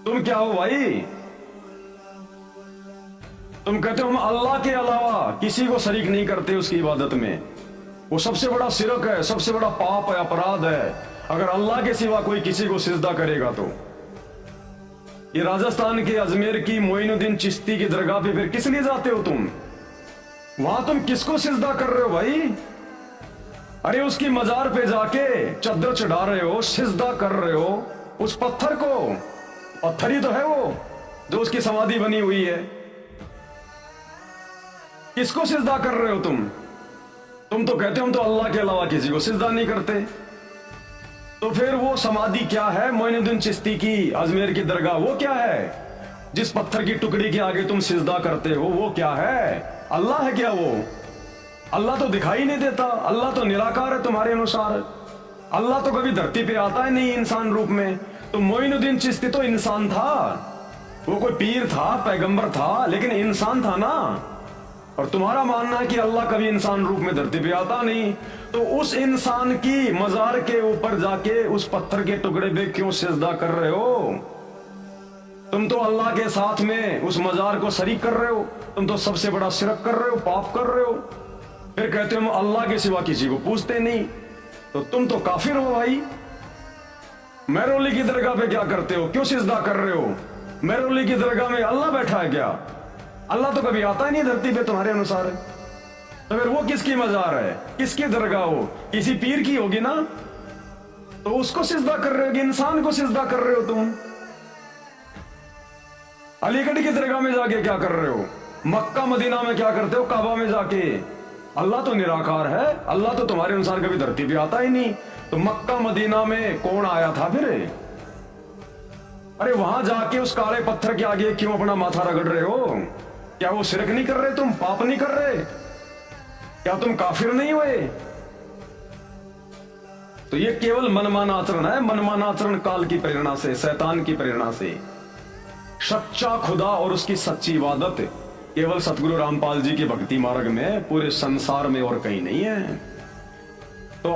तुम क्या हो भाई? तुम कहते हो हम अल्लाह के अलावा किसी को शरीक नहीं करते उसकी इबादत में। वो सबसे बड़ा शिरक है, सबसे बड़ा पाप है, अपराध है अगर अल्लाह के सिवा कोई किसी को सिजदा करेगा तो। ये राजस्थान के अजमेर की मोइनुद्दीन चिश्ती की दरगाह पे फिर किस लिए जाते हो तुम? वहां तुम किसको सिजदा कर रहे हो भाई? अरे उसकी मजार पे जाके चद्दर चढ़ा रहे हो, सिजदा कर रहे हो उस पत्थर को। पत्थर ही तो है वो जो उसकी समाधि बनी हुई है। किसको सिजदा कर रहे हो तुम? तुम तो कहते हो हम तो अल्लाह के अलावा किसी को सिजदा नहीं करते। तो फिर वो समाधि क्या है मोइनुद्दीन चिश्ती की अजमेर की दरगाह, वो क्या है? जिस पत्थर की टुकड़ी के आगे तुम सिजदा करते हो वो क्या है? अल्लाह है क्या वो? अल्लाह तो दिखाई नहीं देता, अल्लाह तो निराकार है तुम्हारे अनुसार। अल्लाह तो कभी धरती पे आता है नहीं इंसान रूप में। तो मोइनुद्दीन चिश्ती तो इंसान था, वो कोई पीर था, पैगंबर था, लेकिन इंसान था ना। और तुम्हारा मानना है कि अल्लाह कभी इंसान रूप में धरती पे आता नहीं। तो उस इंसान की मजार के ऊपर जाके उस पत्थर के टुकड़े पे क्यों सिजदा कर रहे हो? तुम तो अल्लाह के साथ में उस मजार को शरीक कर रहे हो। तुम तो सबसे बड़ा शिरक कर रहे हो, पाप कर रहे हो। फिर कहते हो हम अल्लाह के सिवा किसी को पूछते नहीं। तो तुम तो काफिर हो भाई। मेहरौली की दरगाह पे क्या करते हो? क्यों सिजदा कर रहे हो? मेहरौली की दरगाह में अल्लाह बैठा है क्या? अल्लाह तो कभी आता ही नहीं धरती पे तुम्हारे अनुसार। तो फिर वो किसकी मजार है, किसकी दरगाह हो? किसी पीर की होगी ना। तो उसको सिजदा कर रहे हो कि इंसान को सिजदा कर रहे हो तुम? अलीगढ़ की दरगाह में जाके क्या कर रहे हो? मक्का मदीना में क्या करते हो? काबा में जाके। अल्लाह तो निराकार है, अल्लाह तो तुम्हारे अनुसार कभी धरती पे आता ही नहीं। तो मक्का मदीना में कौन आया था फिर? अरे वहां जाके उस काले पत्थर के आगे क्यों अपना माथा रगड़ रहे हो? क्या वो शिरक नहीं कर रहे तुम? पाप नहीं कर रहे? क्या तुम काफिर नहीं हुए? तो ये केवल मनमाना आचरण है, मनमाना आचरण काल की प्रेरणा से, शैतान की प्रेरणा से। सच्चा खुदा और उसकी सच्ची इबादत केवल सतगुरु रामपाल जी के भक्ति मार्ग में, पूरे संसार में और कहीं नहीं है। तो